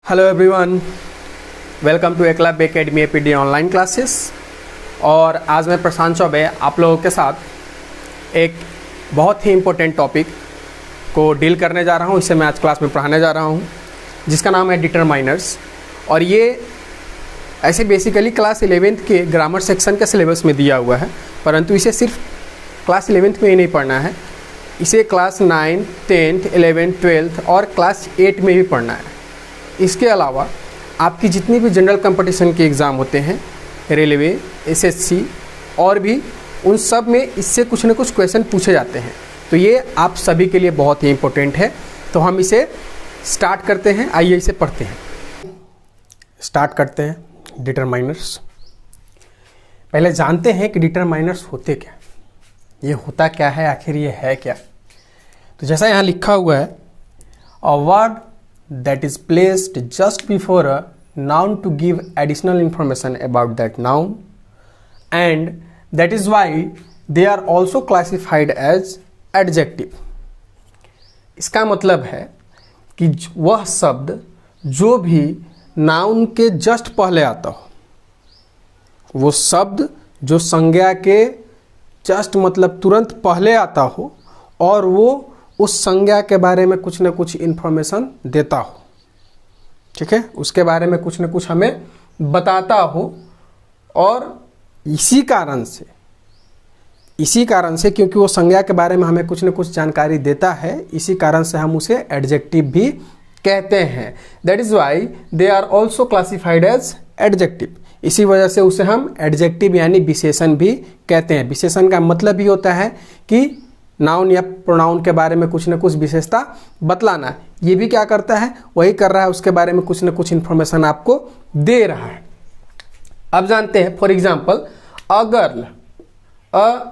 Hello everyone, welcome to Eklavya academy APD online classes. और आज मैं प्रशांत चौबे आप लोगों के साथ एक बहुत ही इम्पोर्टेंट टॉपिक को डील करने जा रहा हूँ। इसे मैं आज क्लास में पढ़ाने जा रहा हूँ, जिसका नाम है डिटरमाइनर्स। और ये ऐसे बेसिकली क्लास 11th के ग्रामर सेक्शन के सिलेबस में दिया हुआ है, परंतु इसे सिर्फ क्लास 11th में ही नहीं पढ़ना है, इसे क्लास 9, 10th, 11th, 12th और क्लास 8 में भी पढ़ना है। इसके अलावा आपकी जितनी भी जनरल कंपटीशन के एग्ज़ाम होते हैं, रेलवे, एसएससी और भी, उन सब में इससे कुछ न कुछ क्वेश्चन पूछे जाते हैं। तो ये आप सभी के लिए बहुत ही इम्पोर्टेंट है। तो हम इसे स्टार्ट करते हैं, आइए इसे पढ़ते हैं। स्टार्ट करते हैं डिटरमाइनर्स। पहले जानते हैं कि डिटरमाइनर्स होते क्या, ये होता क्या है, आखिर ये है क्या। तो जैसा यहाँ लिखा हुआ है, a word that is placed just before a noun to give additional information about that noun, and that is why they are also classified as adjective। इसका मतलब है कि वह शब्द जो भी नाउन के जस्ट पहले आता हो, वो शब्द जो संज्ञा के जस्ट मतलब तुरंत पहले आता हो और वो उस संज्ञा के बारे में कुछ न कुछ इन्फॉर्मेशन देता हो, ठीक है, उसके बारे में कुछ न कुछ हमें बताता हो। और इसी कारण से क्योंकि वो संज्ञा के बारे में हमें कुछ न कुछ जानकारी देता है, इसी कारण से हम उसे एडजेक्टिव भी कहते हैं। That is why they are also classified as adjective. इसी वजह से उसे हम एडजेक्टिव यानी विशेषण भी कहते हैं। विशेषण का मतलब ही होता है कि नाउन या प्रोनाउन के बारे में कुछ न कुछ विशेषता बतलाना। ये भी क्या करता है, वही कर रहा है, उसके बारे में कुछ न कुछ इन्फॉर्मेशन आपको दे रहा है। अब जानते हैं, फॉर एग्जाम्पल अ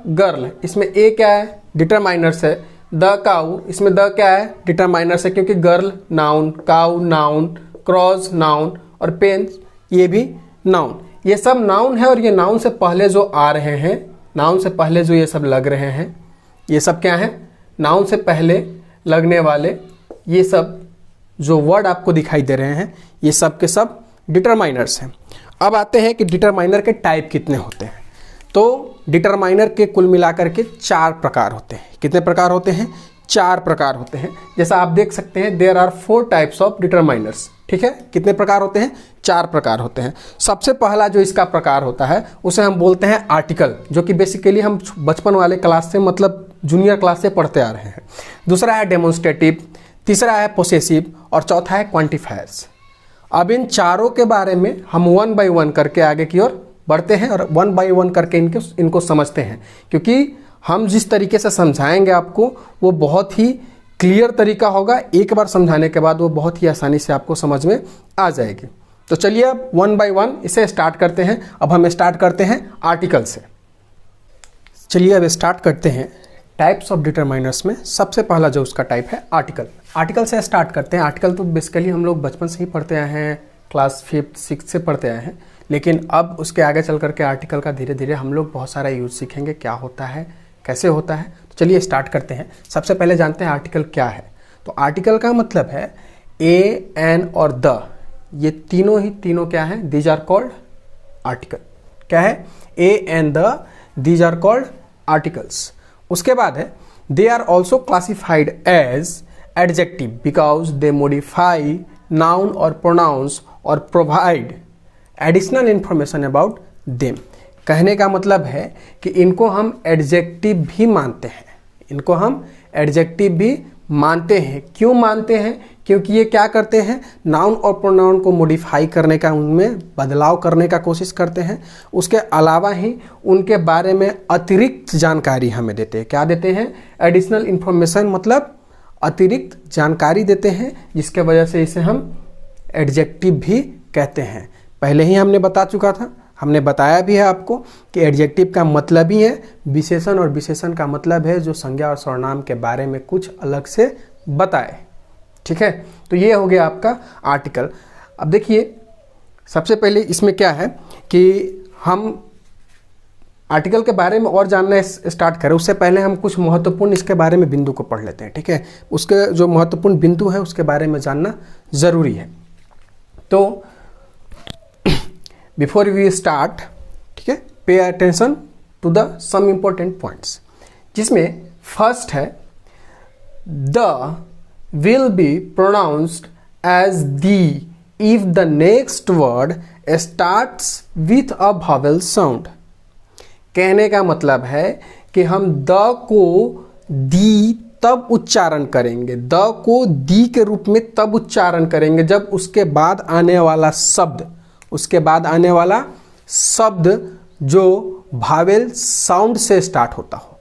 गर्ल, इसमें ए क्या है, डिटरमाइनर्स है। द काऊ, इसमें द क्या है, डिटरमाइनर्स है, क्योंकि गर्ल नाउन, काऊ नाउन, क्रॉस नाउन और पेन ये भी नाउन। ये सब नाउन है और ये नाउन से पहले जो आ रहे हैं, नाउन से पहले जो ये सब लग रहे हैं, ये सब क्या है, नाउन से पहले लगने वाले ये सब जो वर्ड आपको दिखाई दे रहे हैं, ये सब के सब डिटरमाइनर्स हैं। अब आते हैं कि डिटरमाइनर के टाइप कितने होते हैं। तो डिटरमाइनर के कुल मिलाकर के 4 प्रकार होते हैं। कितने प्रकार होते हैं, 4 प्रकार होते हैं। जैसा आप देख सकते हैं, there are 4 types of determiners, ठीक है। कितने प्रकार होते हैं, 4 प्रकार होते हैं। सबसे पहला जो इसका प्रकार होता है उसे हम बोलते हैं आर्टिकल, जो कि बेसिकली हम बचपन वाले क्लास से मतलब जूनियर क्लास से पढ़ते आ रहे हैं। दूसरा है डेमोन्स्ट्रेटिव, तीसरा है पोसेसिव और चौथा है क्वांटिफायर्स। अब इन चारों के बारे में हम 1 बाय 1 करके आगे की ओर बढ़ते हैं और 1 बाय 1 करके इनको समझते हैं, क्योंकि हम जिस तरीके से समझाएंगे आपको वो बहुत ही क्लियर तरीका होगा। एक बार समझाने के बाद वो बहुत ही आसानी से आपको समझ में आ जाएगी। तो चलिए अब 1 बाय 1 इसे स्टार्ट करते हैं। अब हम स्टार्ट करते हैं आर्टिकल से। चलिए अब स्टार्ट करते हैं टाइप्स ऑफ डिटरमाइनर्स में। सबसे पहला जो उसका टाइप है आर्टिकल। आर्टिकल से स्टार्ट करते हैं। आर्टिकल तो बेसिकली हम लोग बचपन से ही पढ़ते आए हैं, क्लास 5th 6th से पढ़ते आए हैं, लेकिन अब उसके आगे चल करके आर्टिकल का धीरे धीरे हम लोग बहुत सारा यूज सीखेंगे, क्या होता है, कैसे होता है। तो चलिए स्टार्ट करते हैं। सबसे पहले जानते हैं आर्टिकल क्या है। तो आर्टिकल का मतलब है ए, एन और द, ये तीनों क्या है, दीज आर कॉल्ड आर्टिकल। क्या है, a, an, the, these are called articles. उसके बाद है they are also classified as adjective because they modify noun और प्रोनाउंस और provide additional information about them. कहने का मतलब है कि इनको हम एडजेक्टिव भी मानते हैं, इनको हम एडजेक्टिव भी मानते हैं। क्यों मानते हैं, क्योंकि ये क्या करते हैं, नाउन और प्रोनाउन को मॉडिफाई करने का, उनमें बदलाव करने का कोशिश करते हैं। उसके अलावा ही उनके बारे में अतिरिक्त जानकारी हमें देते हैं। क्या देते हैं, एडिशनल इंफॉर्मेशन, मतलब अतिरिक्त जानकारी देते हैं, जिसके वजह से इसे हम एडजेक्टिव भी कहते हैं। पहले ही हमने बता चुका था, हमने बताया भी है आपको कि एडजेक्टिव का मतलब ही है विशेषण, और विशेषण का मतलब है जो संज्ञा और सर्वनाम के बारे में कुछ अलग से बताए, ठीक है। तो ये हो गया आपका आर्टिकल। अब देखिए, सबसे पहले इसमें क्या है कि हम आर्टिकल के बारे में और जानना स्टार्ट करें उससे पहले हम कुछ महत्वपूर्ण इसके बारे में बिंदु को पढ़ लेते हैं, ठीक है। उसके जो महत्वपूर्ण बिंदु है उसके बारे में जानना ज़रूरी है। तो बिफोर वी स्टार्ट, ठीक है, pay attention to the some important points, जिसमें फर्स्ट है the will be pronounced as the if the next word starts with a vowel sound. कहने का मतलब है कि हम द को दी तब उच्चारण करेंगे, द को दी के रूप में तब उच्चारण करेंगे जब उसके बाद आने वाला शब्द जो भावेल साउंड से स्टार्ट होता हो,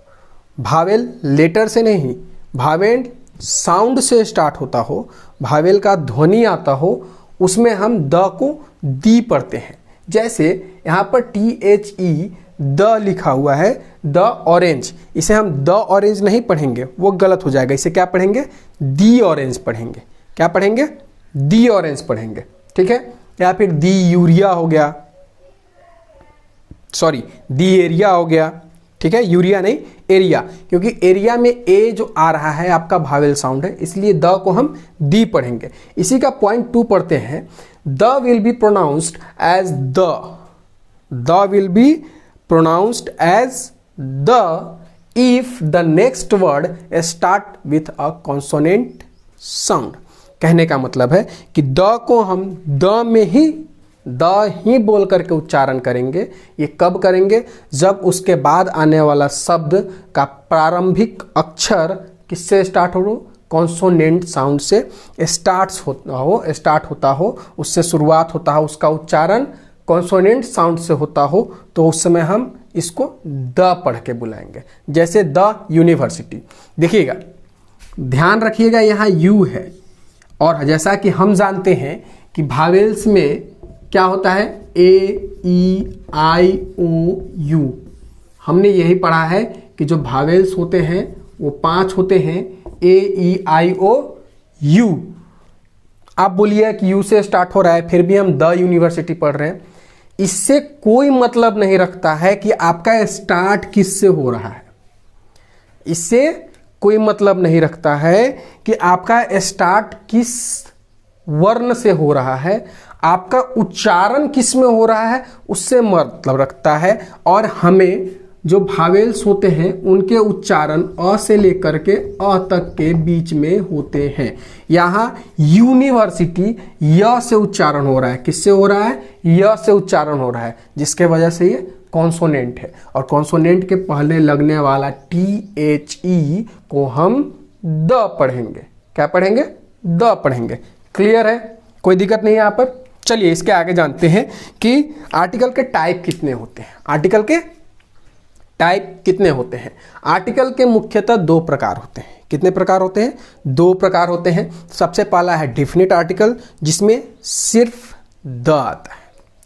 भावेल लेटर से नहीं, भावेल साउंड से स्टार्ट होता हो, भावेल का ध्वनि आता हो, उसमें हम द को दी पढ़ते हैं। जैसे यहाँ पर THE द लिखा हुआ है, द ऑरेंज, इसे हम द ऑरेंज नहीं पढ़ेंगे, वो गलत हो जाएगा। इसे क्या पढ़ेंगे? दी ऑरेंज पढ़ेंगे। क्या पढ़ेंगे? दी ऑरेंज पढ़ेंगे, ठीक है। या फिर दी यूरिया हो गया, सॉरी दी एरिया हो गया, ठीक है, यूरिया नहीं एरिया, क्योंकि एरिया में ए जो आ रहा है आपका भावेल साउंड है, इसलिए द को हम दी पढ़ेंगे। इसी का पॉइंट 2 पढ़ते हैं, the will be pronounced as the will be pronounced as the if the next word start with a consonant sound। कहने का मतलब है कि द को हम द ही बोल करके उच्चारण करेंगे। ये कब करेंगे? जब उसके बाद आने वाला शब्द का प्रारंभिक अक्षर किससे स्टार्ट हो? कॉन्सोनेंट साउंड से स्टार्ट होता हो, उससे शुरुआत होता हो, उसका उच्चारण कॉन्सोनेंट साउंड से होता हो, तो उस समय हम इसको द पढ़ के बुलाएंगे। जैसे द यूनिवर्सिटी, देखिएगा, ध्यान रखिएगा, यहाँ यू है, और जैसा कि हम जानते हैं कि भावेल्स में क्या होता है? A-E-I-O-U। हमने यही पढ़ा है कि जो भावेल्स होते हैं वो 5 होते हैं, A-E-I-O-U। आप बोलिए कि यू से स्टार्ट हो रहा है, फिर भी हम द यूनिवर्सिटी पढ़ रहे हैं। इससे कोई मतलब नहीं रखता है कि आपका स्टार्ट किससे हो रहा है, इससे कोई मतलब नहीं रखता है कि आपका स्टार्ट किस वर्ण से हो रहा है, आपका उच्चारण किस में हो रहा है, उससे मतलब रखता है। और हमें जो भावेल्स होते हैं उनके उच्चारण अ से लेकर के अ तक के बीच में होते हैं। यहाँ यूनिवर्सिटी य से उच्चारण हो रहा है, किससे हो रहा है? य से उच्चारण हो रहा है, जिसके वजह से ये कॉन्सोनेंट है। और कॉन्सोनेंट के पहले लगने वाला THE को हम द पढ़ेंगे। क्या पढ़ेंगे? द पढ़ेंगे। क्लियर है? कोई दिक्कत नहीं है यहाँ पर। चलिए इसके आगे जानते हैं कि आर्टिकल के टाइप कितने होते हैं। आर्टिकल के टाइप कितने होते हैं? आर्टिकल के मुख्यतः 2 प्रकार होते हैं। कितने प्रकार होते हैं? 2 प्रकार होते हैं। सबसे पहला है डेफिनेट आर्टिकल, जिसमें सिर्फ द आता है।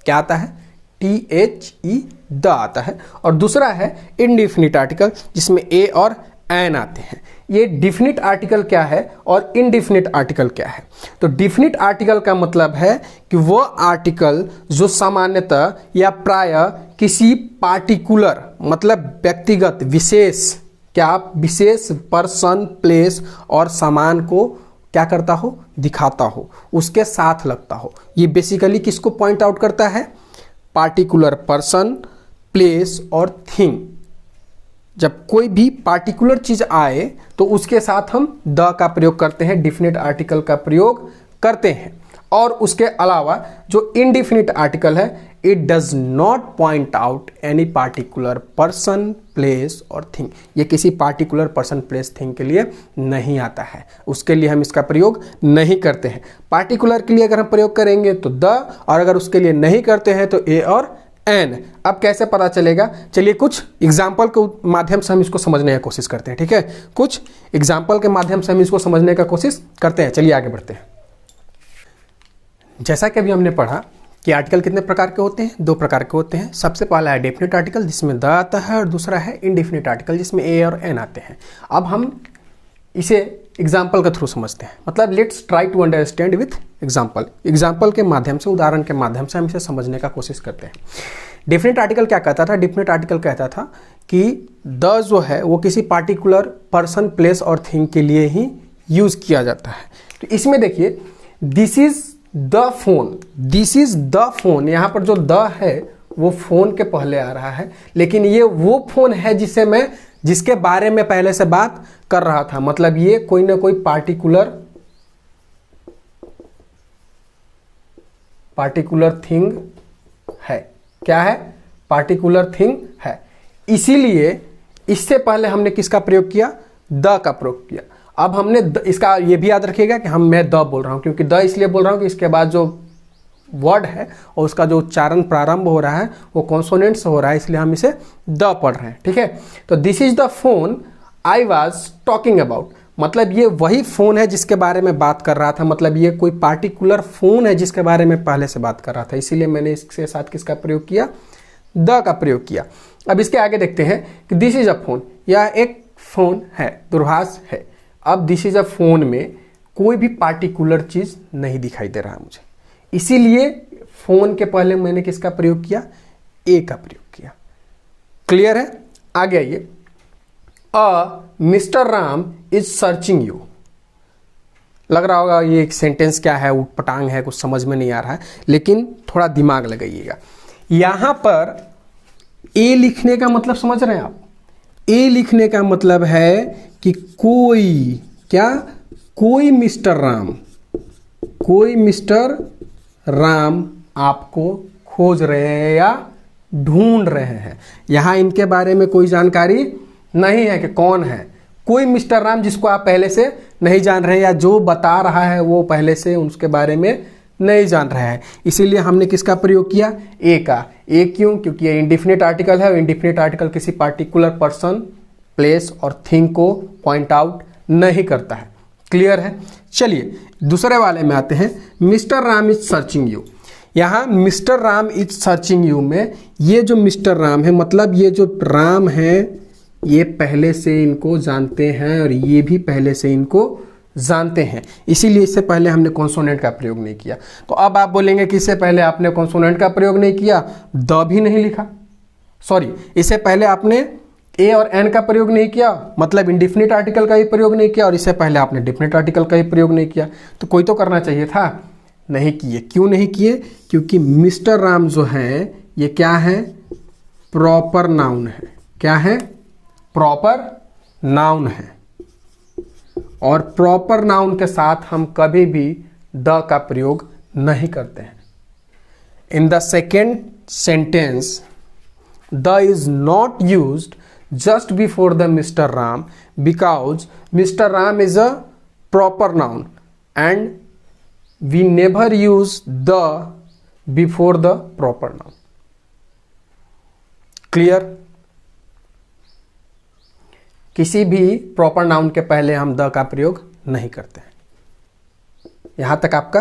क्या आता है? THE द आता है। और दूसरा है इनडिफिनिट आर्टिकल, जिसमें ए और एन आते हैं। ये डिफिनिट आर्टिकल क्या है और इनडिफिनिट आर्टिकल क्या है? तो डिफिनिट आर्टिकल का मतलब है कि वो आर्टिकल जो सामान्यतः या प्रायः किसी पार्टिकुलर, मतलब व्यक्तिगत, विशेष, क्या विशेष पर्सन, प्लेस और सामान को क्या करता हो? दिखाता हो, उसके साथ लगता हो। ये बेसिकली किसको पॉइंट आउट करता है? पार्टिकुलर पर्सन, प्लेस और थिंग। जब कोई भी पार्टिकुलर चीज आए तो उसके साथ हम द का प्रयोग करते हैं, डिफिनिट आर्टिकल का प्रयोग करते हैं। और उसके अलावा जो इनडिफिनिट आर्टिकल है, it does not point out any particular person, place और थिंग। ये किसी पार्टिकुलर पर्सन, प्लेस, थिंग के लिए नहीं आता है, उसके लिए हम इसका प्रयोग नहीं करते हैं। पार्टिकुलर के लिए अगर हम प्रयोग करेंगे तो द, और अगर उसके लिए नहीं करते हैं तो ए और एन। अब कैसे पता चलेगा? चलिए कुछ एग्जाम्पल के माध्यम से हम इसको समझने की कोशिश करते हैं, ठीक है। कुछ एग्जाम्पल के माध्यम से हम इसको समझने का कोशिश करते हैं। चलिए आगे बढ़ते हैं। जैसा कि अभी हमने पढ़ा कि आर्टिकल कितने प्रकार के होते हैं? 2 प्रकार के होते हैं। सबसे पहला है डेफिनेट आर्टिकल, जिसमें द आता है, और दूसरा है इनडेफिनेट आर्टिकल, जिसमें ए और एन आते हैं। अब हम इसे एग्जाम्पल के थ्रू समझते हैं, मतलब let's try to understand with example. Example के माध्यम से, उदाहरण के माध्यम से हम इसे समझने का कोशिश करते हैं। डेफिनेट आर्टिकल क्या कहता था? डेफिनेट आर्टिकल कहता था कि द जो है वो किसी पार्टिकुलर पर्सन, प्लेस और थिंग के लिए ही यूज किया जाता है। तो इसमें देखिए, this is the phone, this is the phone. यहां पर जो द है वो फोन के पहले आ रहा है, लेकिन ये वो फोन है जिसके बारे में पहले से बात कर रहा था। मतलब ये कोई ना कोई पार्टिकुलर थिंग है। क्या है? पार्टिकुलर थिंग है। इसीलिए इससे पहले हमने किसका प्रयोग किया? द का प्रयोग किया। अब हमने इसका ये भी याद रखिएगा कि मैं द बोल रहा हूं, क्योंकि द इसलिए बोल रहा हूं कि इसके बाद जो वर्ड है और उसका जो उच्चारण प्रारंभ हो रहा है वो कॉन्सोनेंट से हो रहा है, इसलिए हम इसे द पढ़ रहे हैं। ठीक है, तो this is the phone I was talking about. मतलब ये वही फोन है जिसके बारे में बात कर रहा था। मतलब ये कोई पार्टिकुलर फोन है जिसके बारे में पहले से बात कर रहा था, इसीलिए मैंने इसके साथ किसका प्रयोग किया? द का प्रयोग किया। अब इसके आगे देखते हैं कि दिस इज अ फोन, यह एक फोन है, दूरभाष है। अब दिस इज अ फोन में कोई भी पार्टिकुलर चीज नहीं दिखाई दे रहा है मुझे, इसीलिए फोन के पहले मैंने किसका प्रयोग किया? ए का प्रयोग किया। क्लियर है? आगे आइए। Mister Ram is searching you. लग रहा होगा ये एक सेंटेंस क्या है, उटपटांग है, कुछ समझ में नहीं आ रहा है, लेकिन थोड़ा दिमाग लगाइएगा। यहां पर ए लिखने का मतलब समझ रहे हैं आप? ए लिखने का मतलब है कि कोई मिस्टर राम आपको खोज रहे हैं या ढूंढ रहे हैं। यहां इनके बारे में कोई जानकारी नहीं है कि कौन है। कोई मिस्टर राम जिसको आप पहले से नहीं जान रहे हैं, या जो बता रहा है वो पहले से उसके बारे में नहीं जान रहा है, इसीलिए हमने किसका प्रयोग किया? ए का। ए क्यों? क्योंकि ये इंडिफिनिट आर्टिकल है और इंडिफिनिट आर्टिकल किसी पार्टिकुलर पर्सन, प्लेस और थिंग को पॉइंट आउट नहीं करता है। क्लियर है? चलिए दूसरे वाले में आते हैं। Mister Ram is searching you. यहां mister Ram is searching you में ये जो मिस्टर राम है, मतलब ये जो राम है ये पहले से इनको जानते हैं और ये भी पहले से इनको जानते हैं, इसीलिए इससे पहले हमने कॉन्सोनेंट का प्रयोग नहीं किया। तो अब आप बोलेंगे कि इससे पहले आपने कॉन्सोनेंट का प्रयोग नहीं किया, द भी नहीं लिखा, सॉरी इससे पहले आपने ए और एन का प्रयोग नहीं किया, मतलब इंडिफिनिट आर्टिकल का ही प्रयोग नहीं किया, और इससे पहले आपने डिफिनिट आर्टिकल का ही प्रयोग नहीं किया। तो कोई तो करना चाहिए था, नहीं किए। क्यों नहीं किए? क्योंकि मिस्टर राम जो है ये क्या है? प्रॉपर नाउन है। क्या है? प्रॉपर नाउन है, और प्रॉपर नाउन के साथ हम कभी भी द का प्रयोग नहीं करते हैं। In the second sentence the is not used just before the Mr. Ram because Mr. Ram is a proper noun and we never use the before the proper noun. Clear? किसी भी proper noun के पहले हम the का प्रयोग नहीं करते हैं। यहां तक आपका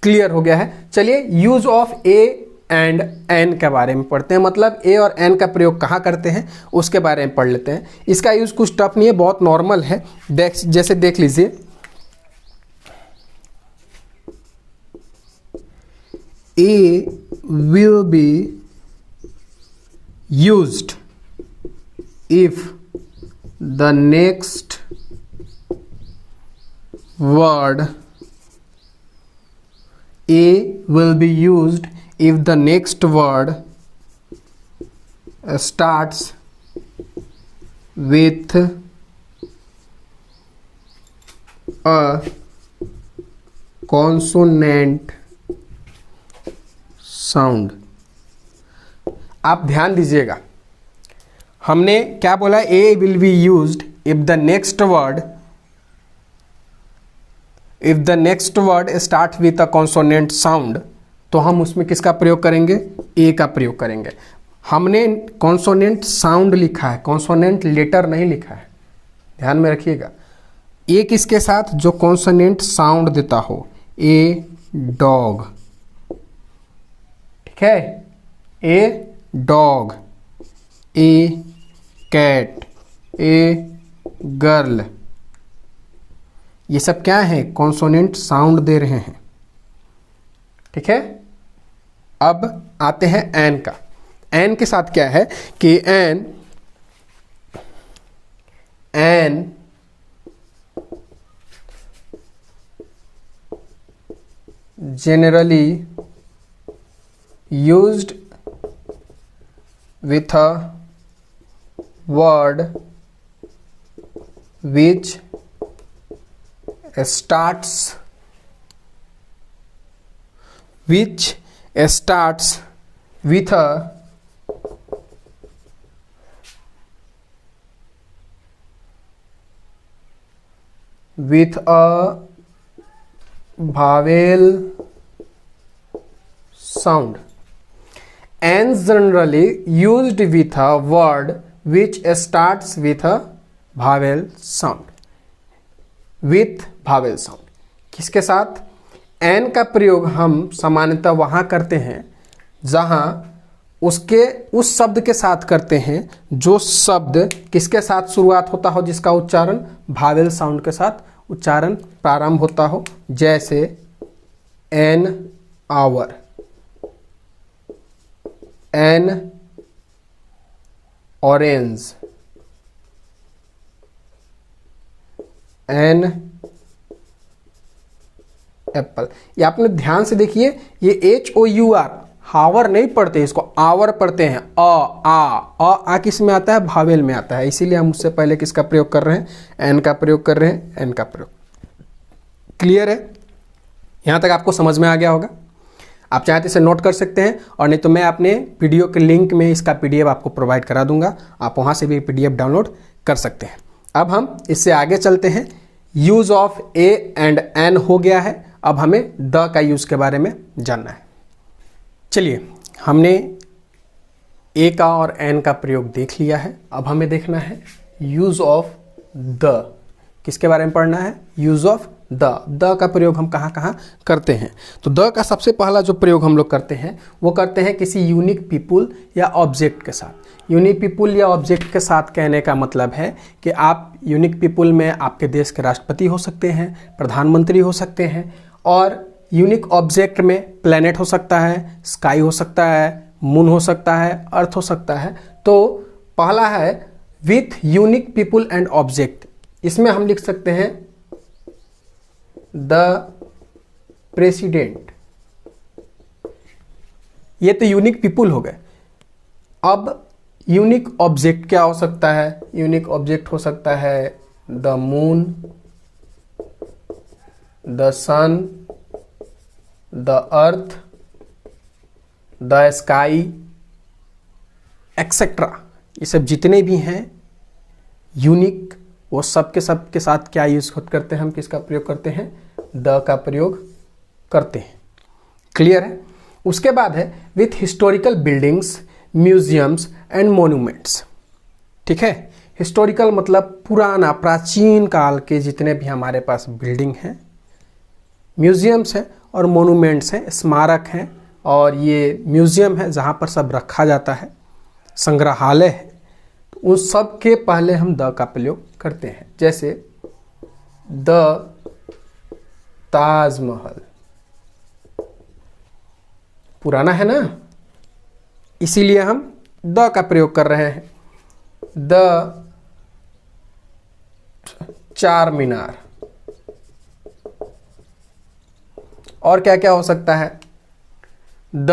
क्लियर हो गया है। चलिए use of a and an के बारे में पढ़ते हैं, मतलब ए और एन का प्रयोग कहाँ करते हैं उसके बारे में पढ़ लेते हैं। इसका यूज कुछ टफ नहीं है, बहुत नॉर्मल है। जैसे देख लीजिए, a will be used if the next word, a will be used if the next word starts with a consonant sound। आप ध्यान दीजिएगा, हमने क्या बोला? A will be used if the next word start with a consonant sound। तो हम उसमें किसका प्रयोग करेंगे? ए का प्रयोग करेंगे। हमने कॉन्सोनेंट साउंड लिखा है, कॉन्सोनेंट लेटर नहीं लिखा है, ध्यान में रखिएगा। ए किसके साथ? जो कॉन्सोनेंट साउंड देता हो। ए डॉग, ठीक है, a dog, a cat, a girl, ये सब क्या है? कॉन्सोनेंट साउंड दे रहे हैं, ठीक है। अब आते हैं एन का। एन के साथ क्या है कि N generally used with a word which starts with a vowel sound and generally used with a word which starts with a vowel sound. With vowel sound किसके साथ? एन का प्रयोग हम सामान्यतः वहां करते हैं जहां उसके उस शब्द के साथ करते हैं जो शब्द किसके साथ शुरुआत होता हो, जिसका उच्चारण भावेल साउंड के साथ उच्चारण प्रारंभ होता हो, जैसे an hour, an orange, an apple. ये आपने ध्यान से देखिए, ये HOUR हावर नहीं पढ़ते, इसको आवर पढ़ते हैं। आ किस में आता है? भावेल में आता है। इसीलिए हम उससे पहले किसका प्रयोग कर रहे हैं? एन का प्रयोग कर रहे हैं, एन का प्रयोग। क्लियर है? यहां तक आपको समझ में आ गया होगा। आप चाहे तो इसे नोट कर सकते हैं, और नहीं तो मैं अपने वीडियो के लिंक में इसका PDF आपको प्रोवाइड करा दूंगा, आप वहां से भी PDF डाउनलोड कर सकते हैं। अब हम इससे आगे चलते हैं। Use of a and an हो गया है, अब हमें द का यूज के बारे में जानना है। चलिए, हमने ए का और एन का प्रयोग देख लिया है। अब हमें देखना है यूज ऑफ द। किसके बारे में पढ़ना है? यूज ऑफ द का प्रयोग हम कहाँ कहाँ करते हैं। तो द का सबसे पहला जो प्रयोग हम लोग करते हैं वो करते हैं किसी यूनिक पीपुल या ऑब्जेक्ट के साथ। यूनिक पीपुल या ऑब्जेक्ट के साथ कहने का मतलब है कि आप यूनिक पीपुल में आपके देश के राष्ट्रपति हो सकते हैं, प्रधानमंत्री हो सकते हैं, और यूनिक ऑब्जेक्ट में प्लैनेट हो सकता है, स्काई हो सकता है, मून हो सकता है, अर्थ हो सकता है। तो पहला है with unique people and object. इसमें हम लिख सकते हैं द प्रेसिडेंट। ये तो यूनिक पीपुल हो गए। अब यूनिक ऑब्जेक्ट क्या हो सकता है? यूनिक ऑब्जेक्ट हो सकता है the moon, the sun, the earth, the sky, etcetera. ये सब जितने भी हैं यूनिक, वो सब के साथ क्या यूज करते हैं? हम किसका प्रयोग करते हैं? द का प्रयोग करते हैं। क्लियर है? उसके बाद है with historical buildings, museums and monuments. ठीक है? हिस्टोरिकल मतलब पुराना, प्राचीन काल के जितने भी हमारे पास बिल्डिंग हैं, म्यूजियम्स हैं और मोन्यूमेंट्स हैं, स्मारक हैं, और ये म्यूजियम है जहाँ पर सब रखा जाता है, संग्रहालय है। तो उन सब के पहले हम द का प्रयोग करते हैं। जैसे द ताजमहल, पुराना है ना, इसीलिए हम द का प्रयोग कर रहे हैं। द चार मीनार, और क्या क्या हो सकता है? The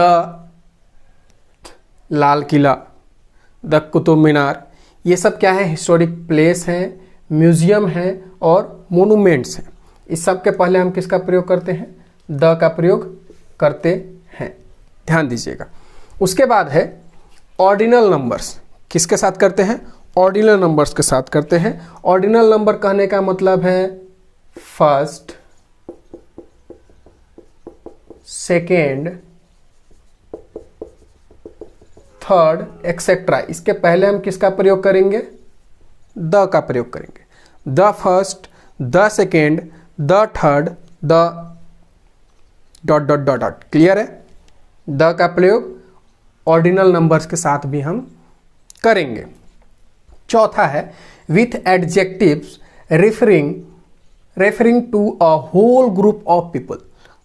Lal Qila, the Qutub Minar. ये सब क्या है? हिस्टोरिक प्लेस हैं, म्यूजियम हैं और मोनूमेंट्स हैं। इस सब के पहले हम किसका प्रयोग करते हैं? द का प्रयोग करते हैं। ध्यान दीजिएगा। उसके बाद है ऑर्डिनल नंबर्स। किसके साथ करते हैं? ऑर्डिनल नंबर्स के साथ करते हैं। ऑर्डिनल नंबर कहने का मतलब है फर्स्ट, सेकेंड, थर्ड, एक्सेट्रा। इसके पहले हम किसका प्रयोग करेंगे? द का प्रयोग करेंगे। The first, the second, the third, the dot dot dot dot. Clear है? द का प्रयोग ऑर्डिनल नंबर्स के साथ भी हम करेंगे। चौथा है with adjectives referring to a whole group of people.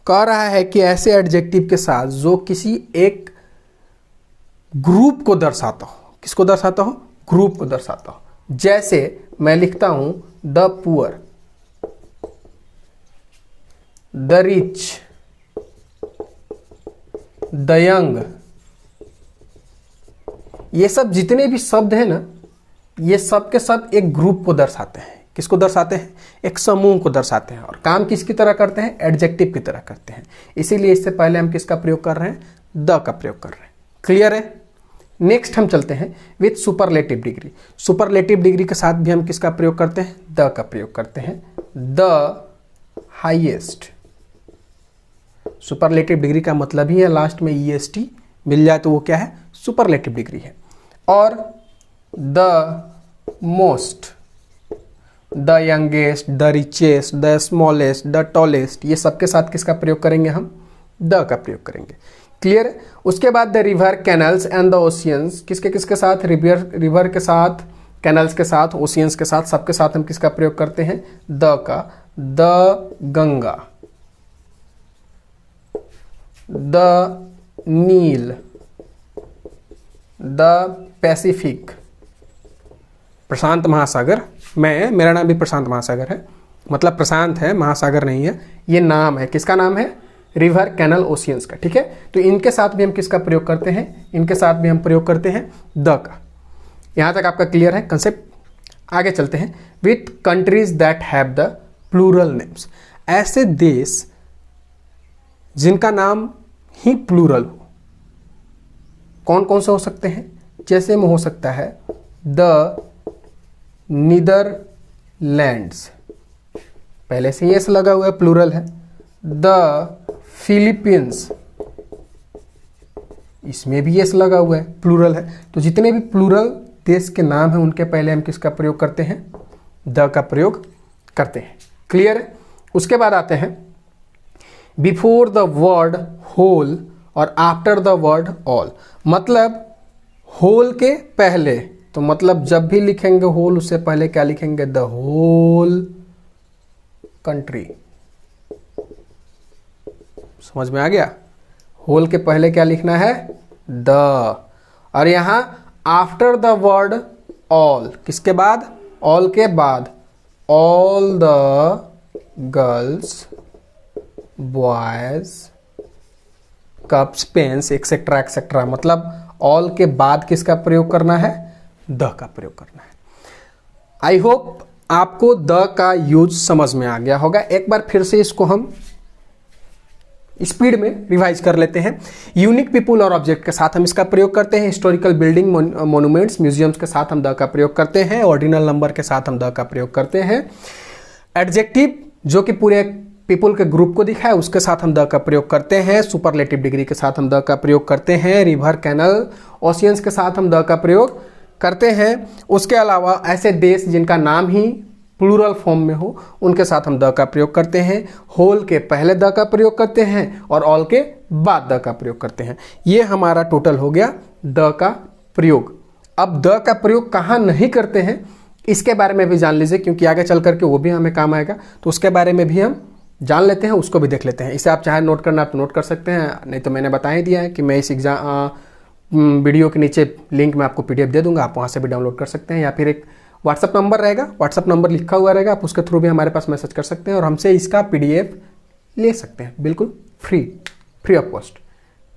कह रहा है कि ऐसे एडजेक्टिव के साथ जो किसी एक ग्रुप को दर्शाता हो। किसको दर्शाता हो? ग्रुप को दर्शाता हो। जैसे मैं लिखता हूं the poor, the rich, the young. ये सब जितने भी शब्द हैं ना, ये सब के सब एक ग्रुप को दर्शाते हैं। किसको दर्शाते हैं? एक समूह को दर्शाते हैं। और काम किसकी तरह करते हैं? एडजेक्टिव की तरह करते हैं। इसीलिए इससे पहले हम किसका प्रयोग कर रहे हैं? द का प्रयोग कर रहे हैं। क्लियर है? नेक्स्ट हम चलते हैं with superlative degree. Superlative degree के साथ भी हम किसका प्रयोग करते हैं? द का प्रयोग करते हैं। The highest. सुपरलेटिव डिग्री का मतलब ही है लास्ट में EST मिल जाए तो वो क्या है? सुपरलेटिव डिग्री है। और the most, the youngest, the richest, the smallest, the tallest, ये सबके साथ किसका प्रयोग करेंगे हम? द का प्रयोग करेंगे। क्लियर है? उसके बाद the river, canals and the oceans, किसके किसके साथ? रिवर के साथ, कैनल्स के साथ, ओशियंस के साथ, सबके साथ हम किसका प्रयोग करते हैं? द का। The Ganga, the Nile, the Pacific, प्रशांत महासागर। मेरा नाम भी प्रशांत महासागर है, मतलब प्रशांत है, महासागर नहीं है। ये नाम है, किसका नाम है? रिवर, कैनल, ओशियंस का। ठीक है, तो इनके साथ भी हम किसका प्रयोग करते हैं? इनके साथ भी हम प्रयोग करते हैं द का। यहां तक आपका क्लियर है कंसेप्ट? आगे चलते हैं with countries that have the plural names. ऐसे देश जिनका नाम ही प्लूरल हो। कौन कौन से हो सकते हैं? जैसे में हो सकता है द नीदरलैंड्स, पहले से यस लगा हुआ है, प्लूरल है। द फिलीपींस, इसमें भी यस लगा हुआ है, प्लूरल है। तो जितने भी प्लूरल देश के नाम हैं उनके पहले हम किसका प्रयोग करते हैं? द का प्रयोग करते हैं। क्लियर है? उसके बाद आते हैं बिफोर द वर्ड होल और आफ्टर द वर्ड ऑल। मतलब होल के पहले, तो मतलब जब भी लिखेंगे होल उससे पहले क्या लिखेंगे? The whole country. समझ में आ गया? होल के पहले क्या लिखना है? द। और यहां आफ्टर द वर्ड ऑल, किसके बाद? ऑल के बाद। All the girls, boys, cups, pens, etcetera etcetera. मतलब ऑल के बाद किसका प्रयोग करना है? द का प्रयोग करना है। आई होप आपको द का यूज समझ में आ गया होगा। एक बार फिर से इसको हम स्पीड में रिवाइज कर लेते हैं। यूनिक पीपुल और ऑब्जेक्ट के साथ हम इसका प्रयोग करते हैं। हिस्टोरिकल बिल्डिंग, मोन्यूमेंट्स, म्यूजियम्स के साथ हम द का प्रयोग करते हैं। ऑर्डिनल नंबर के साथ हम द का प्रयोग करते हैं। एडजेक्टिव जो कि पूरे पीपुल के ग्रुप को दिखाए उसके साथ हम द का प्रयोग करते हैं। सुपरलेटिव डिग्री के साथ हम द का प्रयोग करते हैं। रिवर, कैनल, ओशियंस के साथ हम द का प्रयोग करते हैं। उसके अलावा ऐसे देश जिनका नाम ही प्लूरल फॉर्म में हो उनके साथ हम द का प्रयोग करते हैं। होल के पहले द का प्रयोग करते हैं और ऑल के बाद द का प्रयोग करते हैं। ये हमारा टोटल हो गया द का प्रयोग। अब द का प्रयोग कहाँ नहीं करते हैं इसके बारे में भी जान लीजिए, क्योंकि आगे चल करके वो भी हमें काम आएगा। तो उसके बारे में भी हम जान लेते हैं, उसको भी देख लेते हैं। इसे आप चाहे नोट करना आप तो नोट कर सकते हैं, नहीं तो मैंने बता ही दिया है कि मैं इस वीडियो के नीचे लिंक में आपको PDF दे दूंगा, आप वहाँ से भी डाउनलोड कर सकते हैं। या फिर एक व्हाट्सअप नंबर रहेगा, व्हाट्सअप नंबर लिखा हुआ रहेगा, आप उसके थ्रू भी हमारे पास मैसेज कर सकते हैं और हमसे इसका PDF ले सकते हैं, बिल्कुल फ्री ऑफ कॉस्ट।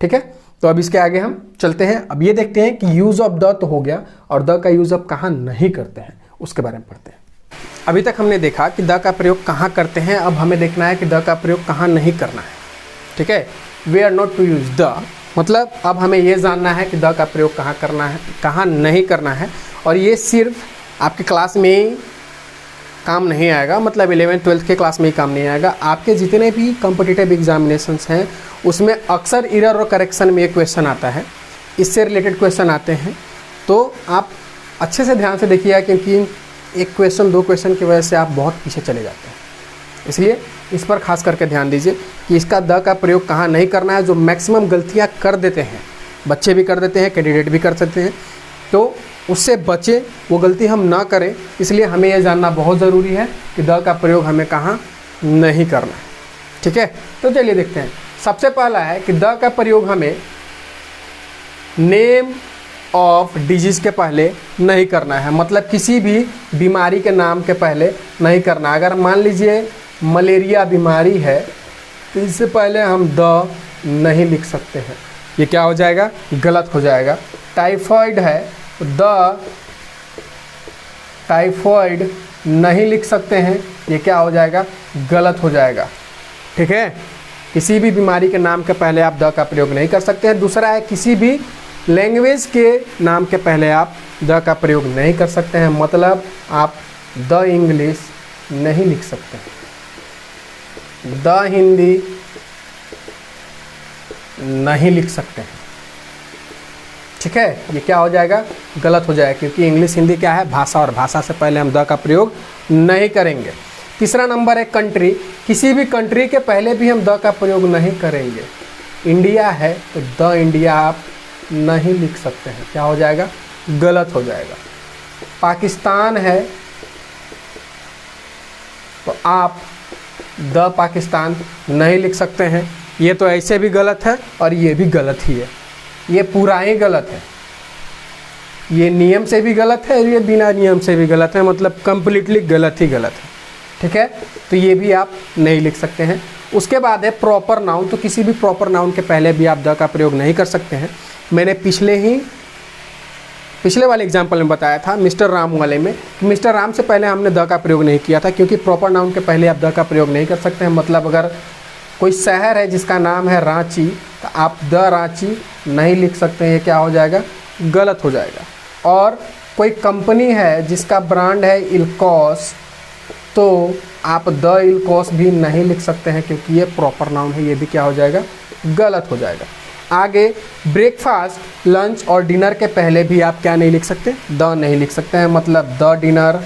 ठीक है, तो अब इसके आगे हम चलते हैं। अब ये देखते हैं कि यूज ऑफ द तो हो गया, और द का यूज अब कहाँ नहीं करते हैं उसके बारे में पढ़ते हैं। अभी तक हमने देखा कि द का प्रयोग कहाँ करते हैं, अब हमें देखना है कि द का प्रयोग कहाँ नहीं करना है। ठीक है, we are not to use the, मतलब अब हमें ये जानना है कि द का प्रयोग कहाँ करना है, कहाँ नहीं करना है। और ये सिर्फ आपकी क्लास में ही काम नहीं आएगा, मतलब 11th-12th के क्लास में ही काम नहीं आएगा। आपके जितने भी कॉम्पिटिटिव एग्जामिनेशंस हैं उसमें अक्सर एरर और करेक्शन में एक क्वेश्चन आता है, इससे रिलेटेड क्वेश्चन आते हैं। तो आप अच्छे से ध्यान से देखिएगा, क्योंकि एक क्वेश्चन 2 क्वेश्चन की वजह से आप बहुत पीछे चले जाते हैं। इसलिए इस पर खास करके ध्यान दीजिए कि इसका द का प्रयोग कहाँ नहीं करना है। जो मैक्सिमम गलतियाँ कर देते हैं, बच्चे भी कर देते हैं, कैंडिडेट भी कर सकते हैं, तो उससे बचे, वो गलती हम ना करें। इसलिए हमें यह जानना बहुत ज़रूरी है कि द का प्रयोग हमें कहाँ नहीं करना है। ठीक है, तो चलिए देखते हैं। सबसे पहला है कि द का प्रयोग हमें नेम ऑफ डिजीज के पहले नहीं करना है, मतलब किसी भी बीमारी के नाम के पहले नहीं करना। अगर मान लीजिए मलेरिया बीमारी है तो इससे पहले हम द नहीं लिख सकते हैं। ये क्या हो जाएगा, गलत हो जाएगा। टाइफॉइड है तो द टाइफॉइड नहीं लिख सकते हैं, ये क्या हो जाएगा, गलत हो जाएगा। ठीक है, किसी भी बीमारी के नाम के पहले आप द का प्रयोग नहीं कर सकते हैं। दूसरा है किसी भी लैंग्वेज के नाम के पहले आप द का प्रयोग नहीं कर सकते हैं, मतलब आप द इंग्लिश नहीं लिख सकते हैं, द हिंदी नहीं लिख सकते हैं। ठीक है, ये क्या हो जाएगा, गलत हो जाएगा, क्योंकि इंग्लिश हिंदी क्या है, भाषा, और भाषा से पहले हम द का प्रयोग नहीं करेंगे। तीसरा नंबर है कंट्री, किसी भी कंट्री के पहले भी हम द का प्रयोग नहीं करेंगे। इंडिया है तो द इंडिया आप नहीं लिख सकते हैं, क्या हो जाएगा, गलत हो जाएगा। पाकिस्तान है तो आप द पाकिस्तान नहीं लिख सकते हैं, ये तो ऐसे भी गलत है और ये भी गलत ही है, ये पूरा ही गलत है, ये नियम से भी गलत है और ये बिना नियम से भी गलत है, मतलब कंप्लीटली गलत ही गलत है। ठीक है, तो ये भी आप नहीं लिख सकते हैं। उसके बाद है प्रॉपर नाउन, तो किसी भी प्रॉपर नाउन के पहले भी आप द का प्रयोग नहीं कर सकते हैं। मैंने पिछले वाले एग्जाम्पल में बताया था मिस्टर राम वाले में कि मिस्टर राम से पहले हमने द का प्रयोग नहीं किया था, क्योंकि प्रॉपर नाउन के पहले आप द का प्रयोग नहीं कर सकते हैं। मतलब अगर कोई शहर है जिसका नाम है रांची तो आप द रांची नहीं लिख सकते हैं, ये क्या हो जाएगा, गलत हो जाएगा। और कोई कंपनी है जिसका ब्रांड है इल्कोस तो आप द इल्कोस भी नहीं लिख सकते हैं, क्योंकि ये प्रॉपर नाउन है, ये भी क्या हो जाएगा, गलत हो जाएगा। आगे ब्रेकफास्ट, लंच और डिनर के पहले भी आप क्या नहीं लिख सकते, द नहीं लिख सकते हैं, मतलब द डिनर,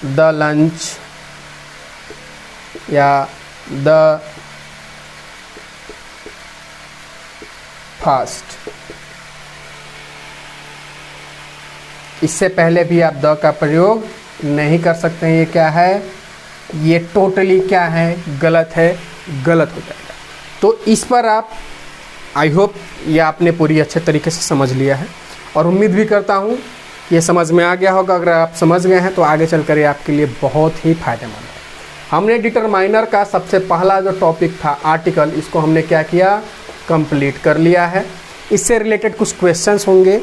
द लंच या द फास्ट, इससे पहले भी आप द का प्रयोग नहीं कर सकते हैं। ये क्या है, ये टोटली क्या है, गलत है, गलत हो जाएगा। तो इस पर आप, आई होप ये आपने पूरी अच्छे तरीके से समझ लिया है और उम्मीद भी करता हूँ ये समझ में आ गया होगा। अगर आप समझ गए हैं तो आगे चलकर ये आपके लिए बहुत ही फायदेमंद है। हमने डिटरमाइनर का सबसे पहला जो टॉपिक था आर्टिकल, इसको हमने क्या किया, कंप्लीट कर लिया है। इससे रिलेटेड कुछ क्वेश्चंस होंगे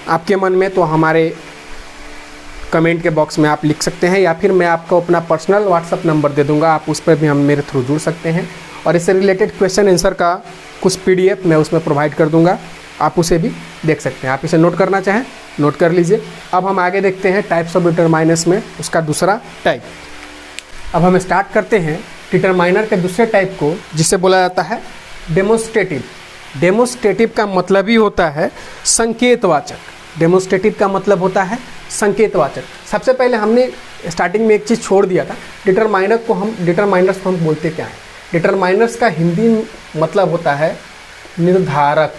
आपके मन में तो हमारे कमेंट के बॉक्स में आप लिख सकते हैं, या फिर मैं आपको अपना पर्सनल व्हाट्सअप नंबर दे दूंगा, आप उस पर भी हम मेरे थ्रू जुड़ सकते हैं। और इससे रिलेटेड क्वेश्चन आंसर का कुछ PDF मैं उसमें प्रोवाइड कर दूंगा, आप उसे भी देख सकते हैं। आप इसे नोट करना चाहें नोट कर लीजिए। अब हम आगे देखते हैं टाइप्स ऑफ डिटरमाइनर्स में उसका दूसरा टाइप। अब हम स्टार्ट करते हैं डिटरमाइनर के दूसरे टाइप को, जिसे बोला जाता है डेमोस्ट्रेटिव। डेमोस्ट्रेटिव का मतलब ही होता है संकेतवाचक। डेमोस्ट्रेटिव का मतलब होता है संकेतवाचक। सबसे पहले हमने स्टार्टिंग में एक चीज़ छोड़ दिया था, डिटरमाइनर्स को हम बोलते क्या हैं। डिटरमाइनर्स का हिंदी मतलब होता है निर्धारक।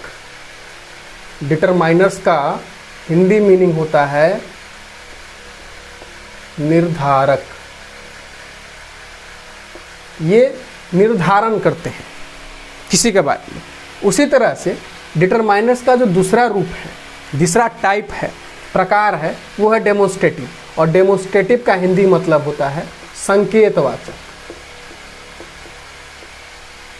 डिटरमाइनर्स का हिंदी मीनिंग होता है निर्धारक। ये निर्धारण करते हैं किसी के बारे में। उसी तरह से डिटरमाइनर्स का जो दूसरा रूप है, दूसरा टाइप है, प्रकार है, वो है डेमोस्ट्रेटिव। और डेमोस्ट्रेटिव का हिंदी मतलब होता है संकेतवाचक।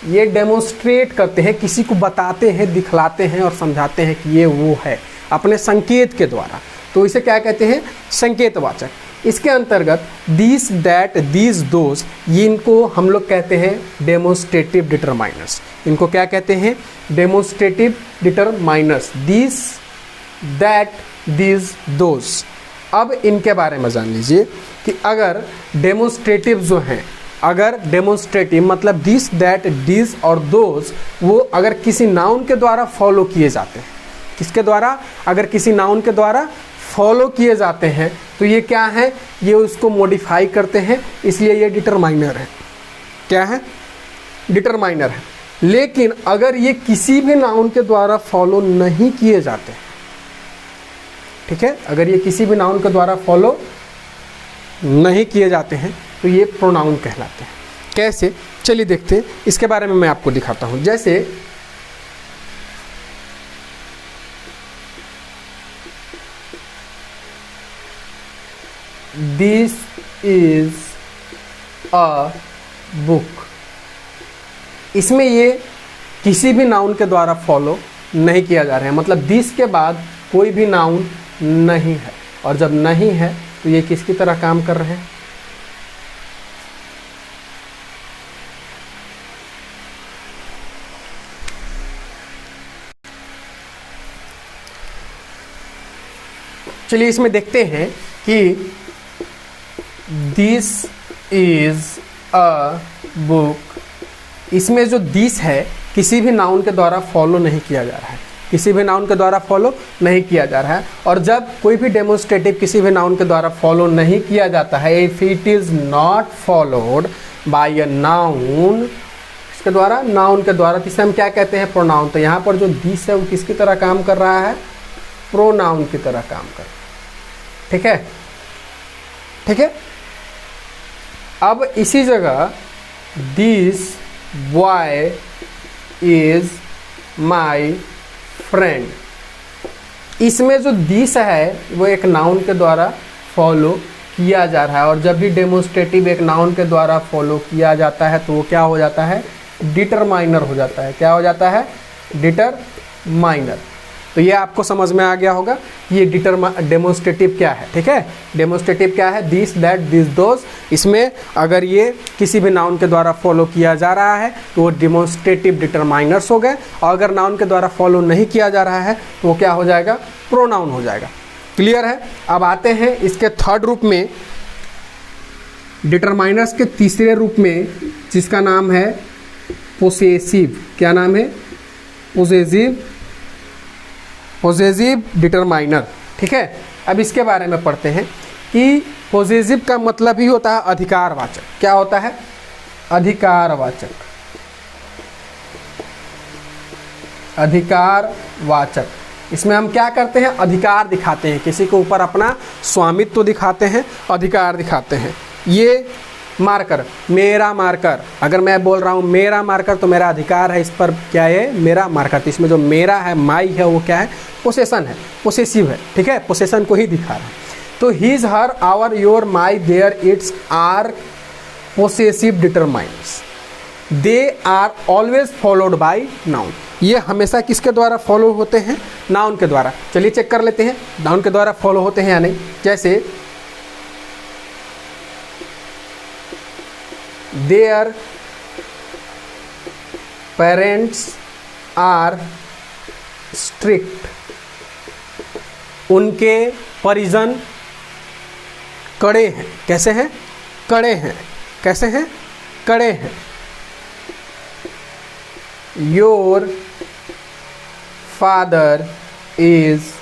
ये डेमोस्ट्रेट करते हैं, किसी को बताते हैं, दिखलाते हैं और समझाते हैं कि ये वो है, अपने संकेत के द्वारा। तो इसे क्या कहते हैं, संकेतवाचक। इसके अंतर्गत दिस, दैट, दीज, दोज, ये इनको हम लोग कहते हैं डेमोस्ट्रेटिव डिटरमाइनर्स। इनको क्या कहते हैं, demonstrative determiners. This, that, these, those. अब इनके बारे में जान लीजिए कि अगर डेमोस्ट्रेटिव जो हैं, अगर डेमोस्ट्रेटिव मतलब दिस, दैट, दीज और दोज, वो अगर किसी नाउन के द्वारा फॉलो किए जाते हैं, किसके द्वारा, अगर किसी नाउन के द्वारा फॉलो किए जाते हैं तो ये क्या है, ये उसको मॉडिफाई करते हैं, इसलिए ये डिटरमाइनर है। क्या है, डिटरमाइनर है। लेकिन अगर ये किसी भी नाउन के द्वारा फॉलो नहीं किए जाते, ठीक है, अगर ये किसी भी नाउन के द्वारा फॉलो नहीं किए जाते हैं तो ये प्रोनाउन कहलाते हैं। कैसे, चलिए देखते हैं, इसके बारे में मैं आपको दिखाता हूं। जैसे दिस इज अ बुक, इसमें ये किसी भी नाउन के द्वारा फॉलो नहीं किया जा रहा है, मतलब दिस के बाद कोई भी नाउन नहीं है, और जब नहीं है तो ये किसकी तरह काम कर रहे हैं? चलिए इसमें देखते हैं कि दिस इज अ बुक। इसमें जो दिस है किसी भी नाउन के द्वारा फॉलो नहीं किया जा रहा है, किसी भी नाउन के द्वारा फॉलो नहीं किया जा रहा है। और जब कोई भी डेमोन्स्ट्रेटिव किसी भी नाउन के द्वारा फॉलो नहीं किया जाता है, if it is not followed by a noun, इसके द्वारा, नाउन के द्वारा, जिसे हम क्या कहते हैं? प्रोनाउन। तो यहाँ पर जो दिस है वो किसकी तरह काम कर रहा है? प्रोनाउन की तरह काम कर रहा है। ठीक है, ठीक है। अब इसी जगह this boy is my friend, इसमें जो दिस है वो एक नाउन के द्वारा फॉलो किया जा रहा है, और जब भी डेमोन्स्ट्रेटिव एक नाउन के द्वारा फॉलो किया जाता है तो वो क्या हो जाता है? डिटरमाइनर हो जाता है। क्या हो जाता है? डिटरमाइनर। तो ये आपको समझ में आ गया होगा ये डेमोन्स्ट्रेटिव क्या है। ठीक है, डेमोन्स्ट्रेटिव क्या है? This, that, this, those. इसमें अगर ये किसी भी नाउन के द्वारा फॉलो किया जा रहा है तो वो डेमोन्स्ट्रेटिव डिटरमाइनर्स हो गए, और अगर नाउन के द्वारा फॉलो नहीं किया जा रहा है तो वो क्या हो जाएगा? प्रोनाउन हो जाएगा। क्लियर है? अब आते हैं इसके थर्ड रूप में, डिटरमाइनर्स के तीसरे रूप में, जिसका नाम है पोसेसिव। क्या नाम है? Possessive determiner. ठीक है, अब इसके बारे में पढ़ते हैं कि पोसेसिव का मतलब ही होता है अधिकारवाचक। क्या होता है? अधिकारवाचक। अधिकारवाचक। इसमें हम क्या करते हैं? अधिकार दिखाते हैं, किसी के ऊपर अपना स्वामित्व दिखाते हैं, अधिकार दिखाते हैं। ये मार्कर, मेरा मार्कर, अगर मैं बोल रहा हूँ मेरा मार्कर तो मेरा अधिकार है इस पर, क्या है? मेरा मार्कर। तो इसमें जो मेरा है, माई है, वो क्या है? पोसेसन है, पोसेसिव है। ठीक है, पोसेसन को ही दिखा रहा है। तो his, her, our, your, my, their, its are possessive determiners. They are always followed by noun. ये हमेशा किसके द्वारा फॉलो होते हैं? नाउन के द्वारा। चलिए चेक कर लेते हैं नाउन के द्वारा फॉलो होते हैं या नहीं। जैसे their parents are strict, उनके परिजन कड़े हैं। कैसे हैं? कड़े हैं। कैसे हैं? कड़े हैं। your father is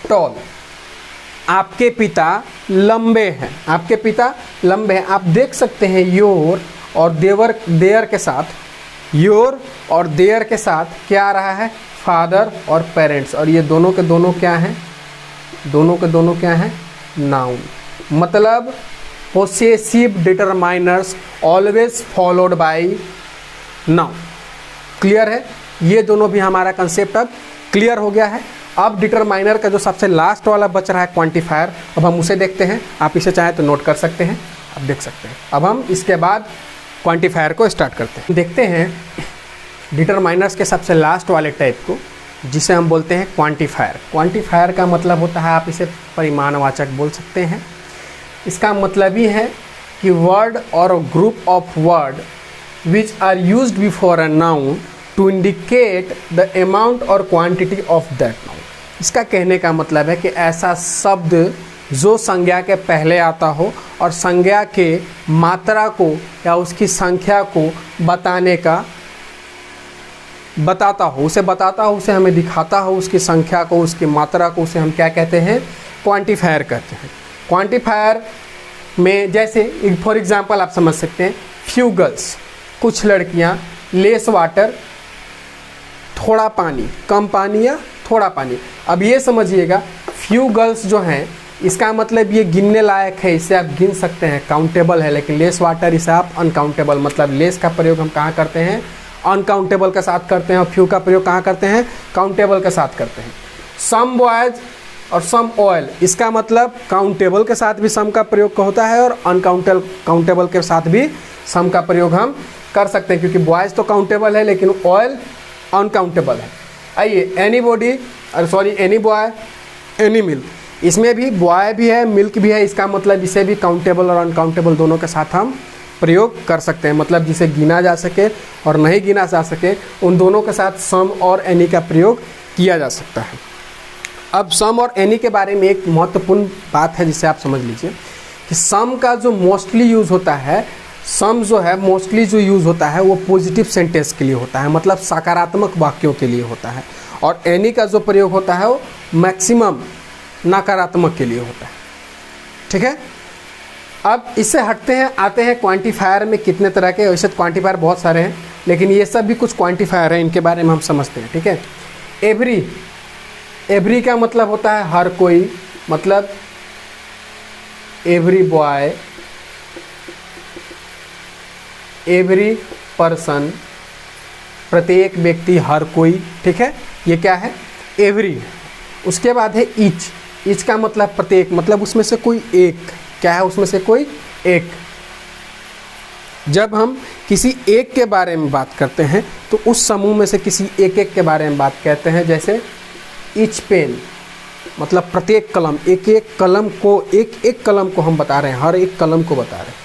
tall, आपके पिता लंबे हैं। आपके पिता लंबे हैं। आप देख सकते हैं योर और देयर के साथ, योर और देयर के साथ क्या आ रहा है? फादर और पेरेंट्स, और ये दोनों के दोनों क्या हैं? दोनों के दोनों क्या हैं? नाउन। मतलब possessive determiners always followed by noun. Clear है? ये दोनों भी हमारा कंसेप्ट अब क्लियर हो गया है। अब डिटरमाइनर का जो सबसे लास्ट वाला बच रहा है क्वांटिफायर, अब हम उसे देखते हैं। आप इसे चाहें तो नोट कर सकते हैं, आप देख सकते हैं। अब हम इसके बाद क्वांटिफायर को स्टार्ट करते हैं। देखते हैं डिटरमाइनर्स के सबसे लास्ट वाले टाइप को, जिसे हम बोलते हैं क्वांटिफायर। क्वांटिफायर का मतलब होता है, आप इसे परिमाणवाचक बोल सकते हैं। इसका मतलब ही है कि वर्ड और group of word which are used before a noun to indicate the amount और क्वांटिटी ऑफ दैट नाउन। इसका कहने का मतलब है कि ऐसा शब्द जो संज्ञा के पहले आता हो और संज्ञा के मात्रा को या उसकी संख्या को बताता हो, उसे हमें दिखाता हो, उसकी संख्या को, उसकी मात्रा को, उसे हम क्या कहते हैं? क्वांटिफायर कहते हैं। क्वांटिफायर में जैसे फॉर एग्जांपल आप समझ सकते हैं, फ्यू गर्ल्स, कुछ लड़कियां, लेस वाटर, थोड़ा पानी, कम पानी या थोड़ा पानी। अब ये समझिएगा फ्यू गर्ल्स जो हैं, इसका मतलब ये गिनने लायक है, इसे आप गिन सकते हैं, काउंटेबल है। लेकिन लेस वाटर इसे आप अनकाउंटेबल, मतलब लेस का प्रयोग हम कहाँ करते हैं? अनकाउंटेबल के साथ करते हैं, और फ्यू का प्रयोग कहाँ करते हैं? काउंटेबल के साथ करते हैं। सम बॉयज और सम ऑयल, इसका मतलब काउंटेबल के साथ भी सम का प्रयोग होता है और अनकाउंटेबल के साथ भी सम का प्रयोग हम कर सकते हैं, क्योंकि बॉयज़ तो काउंटेबल है लेकिन ऑयल अनकाउंटेबल है। आइए, any body, sorry any boy any milk, इसमें भी बॉय भी है मिल्क भी है, इसका मतलब इसे भी काउंटेबल और अनकाउंटेबल दोनों के साथ हम प्रयोग कर सकते हैं। मतलब जिसे गिना जा सके और नहीं गिना जा सके, उन दोनों के साथ सम और एनी का प्रयोग किया जा सकता है। अब सम और एनी के बारे में एक महत्वपूर्ण बात है जिसे आप समझ लीजिए कि सम का जो मोस्टली यूज़ होता है, सम जो है मोस्टली जो यूज़ होता है वो पॉजिटिव सेंटेंस के लिए होता है, मतलब सकारात्मक वाक्यों के लिए होता है, और एनी का जो प्रयोग होता है वो मैक्सिमम नकारात्मक के लिए होता है। ठीक है, अब इससे हटते हैं, आते हैं क्वांटिफायर में कितने तरह के। वैसे क्वांटिफायर बहुत सारे हैं लेकिन ये सब भी कुछ क्वांटिफायर हैं, इनके बारे में हम समझते हैं। ठीक है, एवरी, एवरी का मतलब होता है हर कोई, मतलब एवरी बॉय, एवरी पर्सन, प्रत्येक व्यक्ति, हर कोई। ठीक है, ये क्या है, एवरी। उसके बाद है ईच, ईच का मतलब प्रत्येक, मतलब उसमें से कोई एक, क्या है, उसमें से कोई एक। जब हम किसी एक के बारे में बात करते हैं तो उस समूह में से किसी एक एक के बारे में बात कहते हैं। जैसे ईच पेन, मतलब प्रत्येक कलम, एक एक कलम को, एक एक कलम को हम बता रहे हैं, हर एक कलम को बता रहे हैं।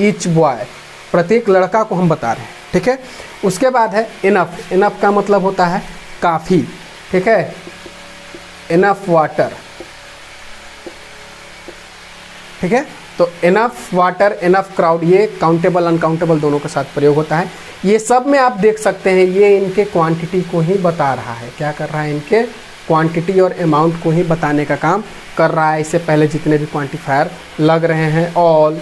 ईच बॉय, प्रत्येक लड़का को हम बता रहे हैं। ठीक है, उसके बाद है इनफ, इनफ का मतलब होता है काफ़ी। ठीक है, इनफ वाटर। ठीक है, तो इनफ वाटर, इनफ क्राउड, ये काउंटेबल अनकाउंटेबल दोनों के साथ प्रयोग होता है। ये सब में आप देख सकते हैं ये इनके क्वांटिटी को ही बता रहा है। क्या कर रहा है, इनके क्वांटिटी और अमाउंट को ही बताने का काम कर रहा है। इससे पहले जितने भी क्वांटिफायर लग रहे हैं, ऑल,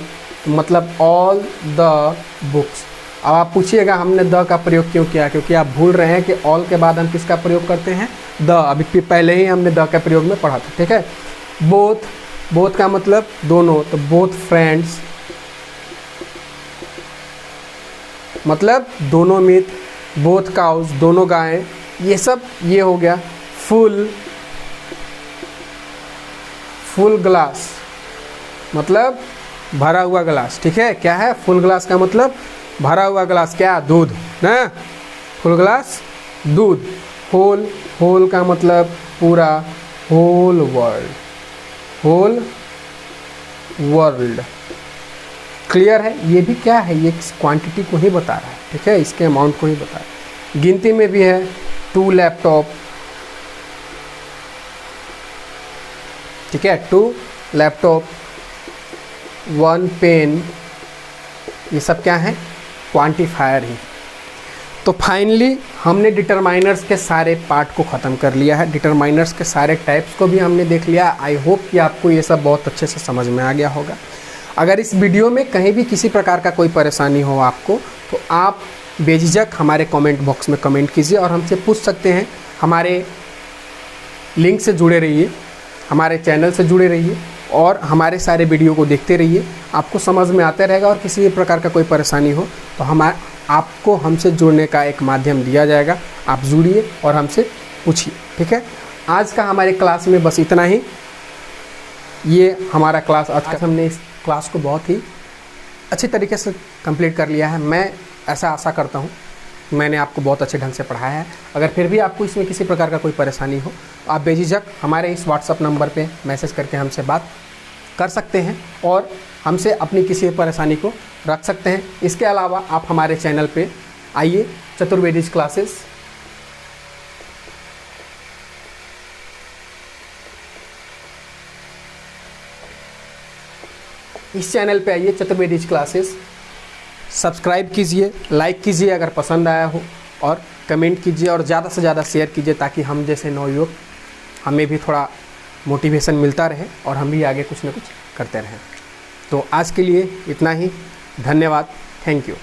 मतलब ऑल द बुक्स। अब आप पूछिएगा हमने द का प्रयोग क्यों किया, क्योंकि आप भूल रहे हैं कि ऑल के बाद हम किसका प्रयोग करते हैं, द। अभी पहले ही हमने द का प्रयोग में पढ़ा था। ठीक है, बोथ, बोथ का मतलब दोनों, तो बोथ फ्रेंड्स, मतलब दोनों मित्र, बोथ काउज, दोनों गायें, ये सब ये हो गया। फुल, फुल ग्लास, मतलब भरा हुआ ग्लास। ठीक है, क्या है, फुल ग्लास का मतलब भरा हुआ ग्लास, क्या, दूध ना, फुल ग्लास दूध। होल, होल का मतलब पूरा, whole world, whole world. Clear है, ये भी क्या है, ये क्वांटिटी को ही बता रहा है। ठीक है, इसके अमाउंट को ही बता रहा है। गिनती में भी है 2 लैपटॉप। ठीक है, 2 लैपटॉप, 1 पेन, ये सब क्या है, क्वांटिफायर ही। तो फाइनली हमने डिटरमाइनर्स के सारे पार्ट को ख़त्म कर लिया है, डिटरमाइनर्स के सारे टाइप्स को भी हमने देख लिया। आई होप कि आपको ये सब बहुत अच्छे से समझ में आ गया होगा। अगर इस वीडियो में कहीं भी किसी प्रकार का कोई परेशानी हो आपको, तो आप बेझिझक हमारे कमेंट बॉक्स में कमेंट कीजिए और हमसे पूछ सकते हैं। हमारे लिंक से जुड़े रहिए, हमारे चैनल से जुड़े रहिए और हमारे सारे वीडियो को देखते रहिए, आपको समझ में आते रहेगा। और किसी भी प्रकार का कोई परेशानी हो तो आपको हमसे जुड़ने का एक माध्यम दिया जाएगा, आप जुड़िए और हमसे पूछिए। ठीक है, आज का हमारे क्लास में बस इतना ही। ये हमारा क्लास आज का, हमने इस क्लास को बहुत ही अच्छी तरीके से कंप्लीट कर लिया है। मैं ऐसा आशा करता हूँ मैंने आपको बहुत अच्छे ढंग से पढ़ाया है। अगर फिर भी आपको इसमें किसी प्रकार का कोई परेशानी हो तो आप बेझिझक हमारे इस व्हाट्सअप नंबर पे मैसेज करके हमसे बात कर सकते हैं और हमसे अपनी किसी परेशानी को रख सकते हैं। इसके अलावा आप हमारे चैनल पे आइए, चतुर्वेदीज क्लासेस, इस चैनल पे आइए, चतुर्वेदीज क्लासेस, सब्सक्राइब कीजिए, लाइक कीजिए अगर पसंद आया हो, और कमेंट कीजिए और ज़्यादा से ज़्यादा शेयर कीजिए ताकि हम जैसे नवयुवक, हमें भी थोड़ा मोटिवेशन मिलता रहे और हम भी आगे कुछ ना कुछ करते रहें। तो आज के लिए इतना ही, धन्यवाद, थैंक यू।